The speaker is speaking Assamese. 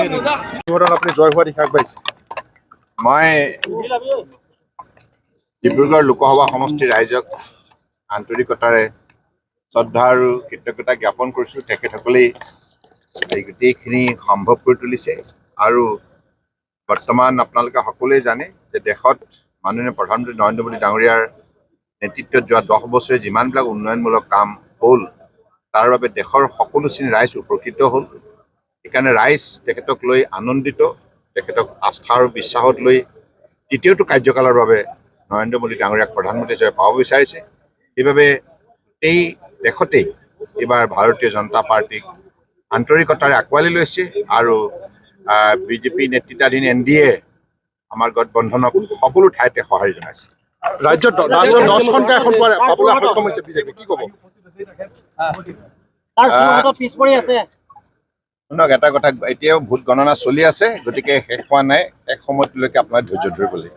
আপুনি জয় হোৱা দেখা পাইছে। মই ডিব্ৰুগড় লোকসভা সমষ্টিৰ ৰাইজক আন্তৰিকতাৰে শ্ৰদ্ধা আৰু কৃতজ্ঞতা জ্ঞাপন কৰিছোঁ। তেখেতসকলেই এই গোটেইখিনি সম্ভৱ কৰি তুলিছে আৰু বৰ্তমান আপোনালোকে সকলোৱে জানে যে দেশত মাননীয় প্ৰধানমন্ত্ৰী নৰেন্দ্ৰ মোদী ডাঙৰীয়াৰ নেতৃত্বত যোৱা 10 বছৰে যিমানবিলাক উন্নয়নমূলক কাম হ'ল তাৰ বাবে দেশৰ সকলো শ্ৰেণীৰ ৰাইজ উপকৃত হ'ল। সেইকাৰণে ৰাইজ তেখেতক লৈ আনন্দিত, তেখেতক আস্থা আৰু বিশ্বাসত লৈ তৃতীয়টো কাৰ্যকালৰ বাবে নৰেন্দ্ৰ মোদী ডাঙৰীয়াক প্ৰধানমন্ত্ৰী হিচাপে পাব বিচাৰিছে। সেইবাবে এই দেশতেই এইবাৰ ভাৰতীয় জনতা পাৰ্টীক আন্তৰিকতাৰে আঁকোৱালি লৈছে আৰু বিজেপি নেতৃত্বাধীন NDA আমাৰ গঠবন্ধনক সকলো ঠাইতে সঁহাৰি জনাইছে। ৰাজ্যত 10খনকৈ এখন পাবলৈ সক্ষম হৈছে বিজেপি, কি ক'ব? শুনক, এটা কথা, এতিয়াও ভোট গণনা চলি আছে, গতিকে শেষ হোৱা নাই। এক সময়লৈকে আপোনাৰ ধৈৰ্য ধৰিব লাগিব।